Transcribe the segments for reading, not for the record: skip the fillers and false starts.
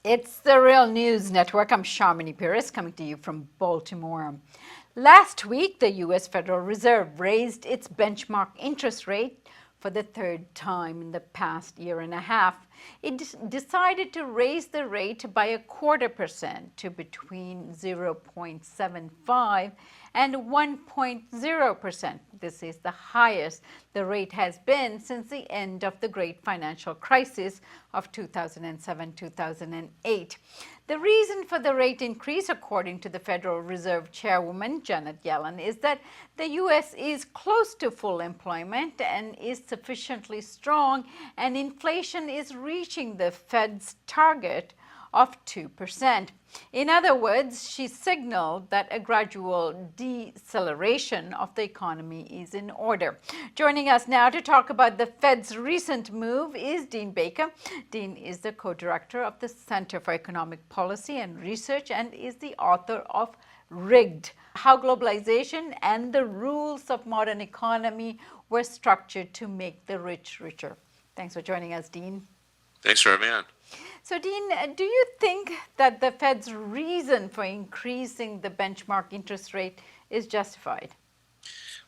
It's the Real News Network. I'm Sharmini Pires coming to you from Baltimore. Last week, the U.S. Federal Reserve raised its benchmark interest rate for the third time in the past year and a half. It decided to raise the rate by 0.25% to between 0.75 and 1.0%. This is the highest the rate has been since the end of the great financial crisis of 2007-2008. The reason for the rate increase, according to the Federal Reserve Chairwoman Janet Yellen, is that the U.S. is close to full employment and is sufficiently strong, and inflation is reaching the Fed's target of 2%. In other words, she signaled that a gradual deceleration of the economy is in order. Joining us now to talk about the Fed's recent move is Dean Baker. Dean is the co-director of the Center for Economic Policy and Research and is the author of Rigged: How Globalization and the Rules of Modern Economy Were Structured to Make the Rich Richer. Thanks for joining us, Dean. Thanks for having me on. So, Dean, do you think that the Fed's reason for increasing the benchmark interest rate is justified?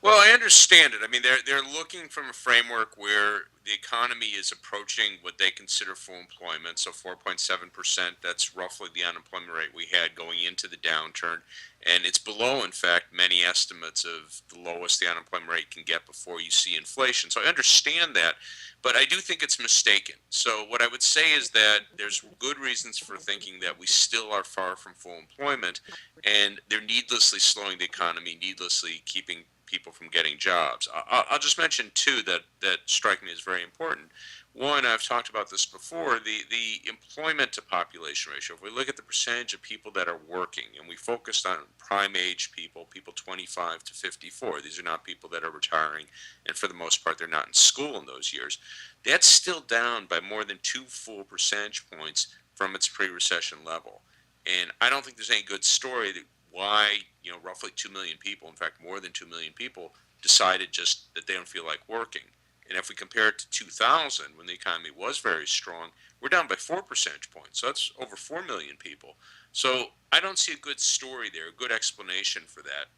Well, I understand it. I mean, they're looking from a framework where the economy is approaching what they consider full employment, so 4.7%. That's roughly the unemployment rate we had going into the downturn, and it's below, in fact, many estimates of the lowest the unemployment rate can get before you see inflation. So I understand that, but I do think it's mistaken. So what I would say is that there's good reasons for thinking that we still are far from full employment, and they're needlessly slowing the economy, needlessly keeping people from getting jobs. I'll just mention two that strike me as very important. One, I've talked about this before, the employment to population ratio. If we look at the percentage of people that are working, and we focused on prime age people 25 to 54, these are not people that are retiring, and for the most part they're not in school in those years, that's still down by more than 2 full percentage points from its pre-recession level. And I don't think there's any good story that why roughly 2 million people, in fact more than 2 million people, decided just that they don't feel like working. And if we compare it to 2000, when the economy was very strong, we're down by 4 percentage points. So that's over 4 million people. So I don't see a good story there, a good explanation for that.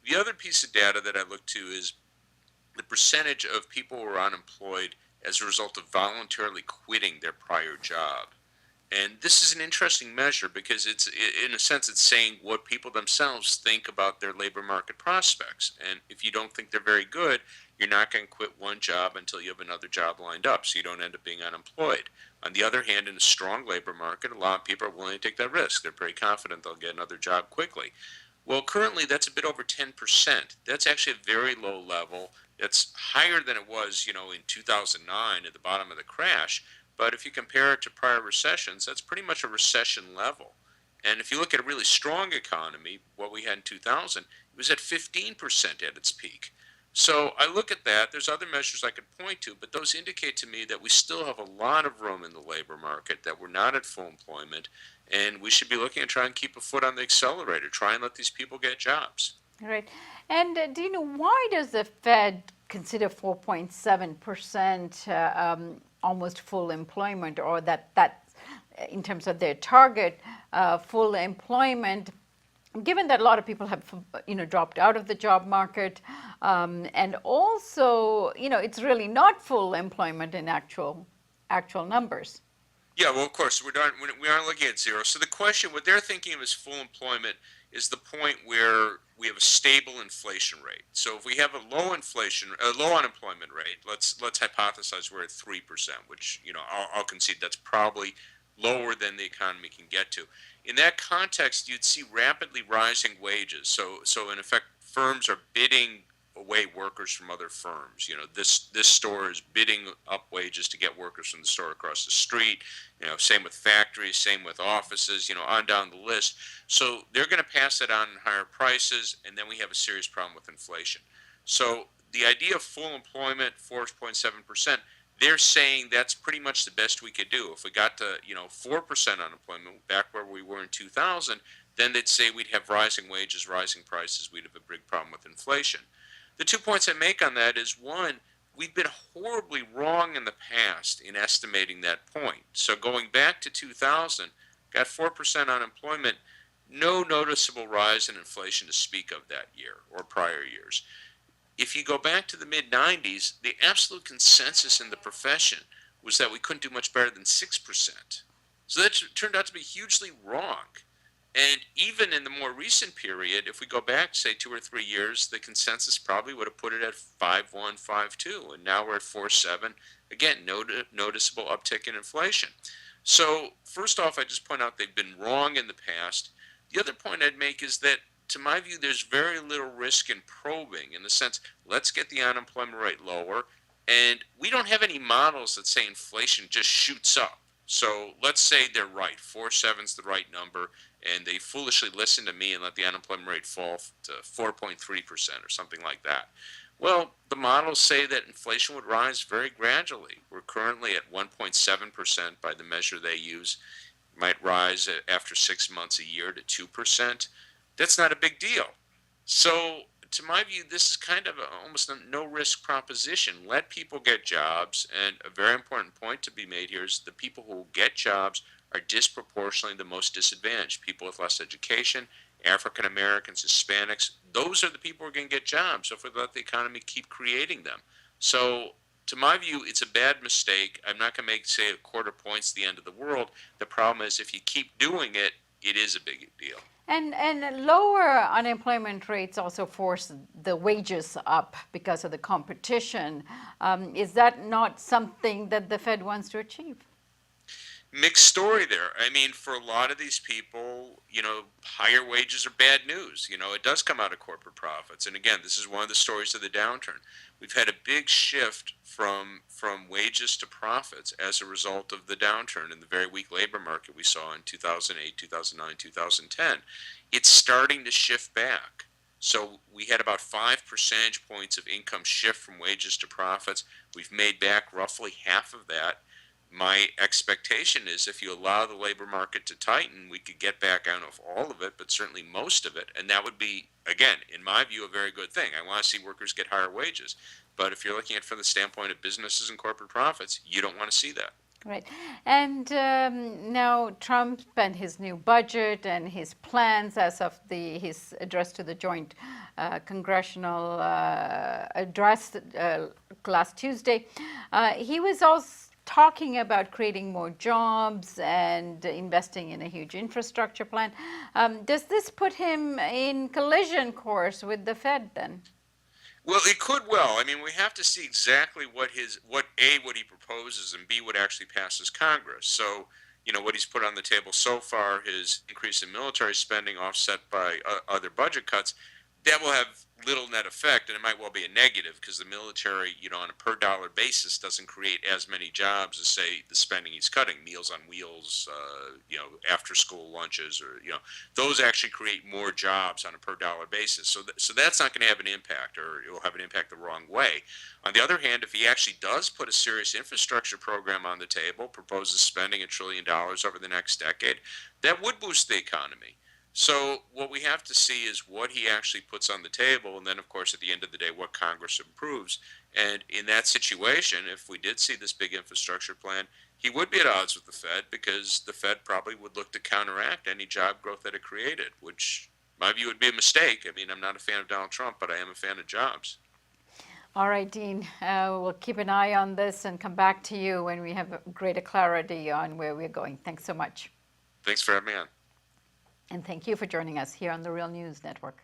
The other piece of data that I look to is the percentage of people who are unemployed as a result of voluntarily quitting their prior job. And this is an interesting measure because it's, in a sense, it's saying what people themselves think about their labor market prospects. And if you don't think they're very good, you're not going to quit one job until you have another job lined up, so you don't end up being unemployed. On the other hand, in a strong labor market, a lot of people are willing to take that risk. They're pretty confident they'll get another job quickly. Well, currently that's a bit over 10%. That's actually a very low level. That's higher than it was, in 2009 at the bottom of the crash. But if you compare it to prior recessions, that's pretty much a recession level. And if you look at a really strong economy, what we had in 2000, it was at 15% at its peak. So I look at that. There's other measures I could point to, but those indicate to me that we still have a lot of room in the labor market, that we're not at full employment, and we should be looking at trying to keep a foot on the accelerator, try and let these people get jobs. Right. And do you know why does the Fed consider 4.7% almost full employment, or that in terms of their target full employment, given that a lot of people have dropped out of the job market, and also it's really not full employment in actual numbers? Yeah, well, of course, we aren't looking at zero. So the question, what they're thinking of as full employment, is the point where we have a stable inflation rate. So if we have a low unemployment rate, let's hypothesize we're at 3%, which I'll concede that's probably lower than the economy can get to. In that context, you'd see rapidly rising wages. So in effect, firms are bidding away workers from other firms. This store is bidding up wages to get workers from the store across the street. Same with factories, same with offices, on down the list. So they're going to pass it on in higher prices, and then we have a serious problem with inflation. So the idea of full employment, 4.7%, they're saying that's pretty much the best we could do. If we got to 4% unemployment, back where we were in 2000, then they'd say we'd have rising wages, rising prices, we'd have a big problem with inflation. The 2 points I make on that is, one, we've been horribly wrong in the past in estimating that point. So going back to 2000, got 4% unemployment, no noticeable rise in inflation to speak of that year or prior years. If you go back to the mid 90s, the absolute consensus in the profession was that we couldn't do much better than 6%. So that turned out to be hugely wrong. And even in the more recent period, if we go back, say, 2 or 3 years, the consensus probably would have put it at 5.1, 5.2, and now we're at 4.7. Again, noticeable uptick in inflation. So first off, I just point out they've been wrong in the past. The other point I'd make is that, to my view, there's very little risk in probing, in the sense, let's get the unemployment rate lower, and we don't have any models that say inflation just shoots up. So let's say they're right, 4.7 is the right number, and they foolishly listen to me and let the unemployment rate fall to 4.3% or something like that. Well, the models say that inflation would rise very gradually. We're currently at 1.7% by the measure they use. It might rise after 6 months, a year, to 2%. That's not a big deal. So, to my view, this is kind of almost a no risk proposition. Let people get jobs. And a very important point to be made here is the people who get jobs are disproportionately the most disadvantaged. People with less education, African Americans, Hispanics, those are the people who are going to get jobs if we let the economy keep creating them. So, to my view, it's a bad mistake. I'm not going to make, say, a quarter point's the end of the world. The problem is if you keep doing it, it is a big deal. And lower unemployment rates also force the wages up because of the competition. Is that not something that the Fed wants to achieve? Mixed story there. I mean, for a lot of these people, higher wages are bad news. It does come out of corporate profits. And again, this is one of the stories of the downturn. We've had a big shift from wages to profits as a result of the downturn in the very weak labor market we saw in 2008, 2009, 2010. It's starting to shift back. So we had about 5 percentage points of income shift from wages to profits. We've made back roughly half of that. My expectation is if you allow the labor market to tighten, we could get back out of all of it, but certainly most of it. And that would be, again, in my view, a very good thing. I want to see workers get higher wages. But if you're looking at it from the standpoint of businesses and corporate profits, you don't want to see that. Right. And now Trump and his new budget and his plans as of his address to the joint congressional address last Tuesday, he was also talking about creating more jobs and investing in a huge infrastructure plan. Does this put him in collision course with the Fed then? Well, it could well. I mean, we have to see exactly what he proposes, and B, what actually passes Congress. So, what he's put on the table so far, his increase in military spending offset by other budget cuts, that will have little net effect, and it might well be a negative because the military, on a per dollar basis, doesn't create as many jobs as, say, the spending he's cutting, Meals on Wheels, after school lunches, or those actually create more jobs on a per dollar basis. So that's not going to have an impact, or it will have an impact the wrong way. On the other hand, if he actually does put a serious infrastructure program on the table, proposes spending $1 trillion over the next decade, that would boost the economy. So what we have to see is what he actually puts on the table, and then, of course, at the end of the day, what Congress approves. And in that situation, if we did see this big infrastructure plan, he would be at odds with the Fed because the Fed probably would look to counteract any job growth that it created, which, in my view, would be a mistake. I mean, I'm not a fan of Donald Trump, but I am a fan of jobs. All right, Dean, we'll keep an eye on this and come back to you when we have greater clarity on where we're going. Thanks so much. Thanks for having me on. And thank you for joining us here on the Real News Network.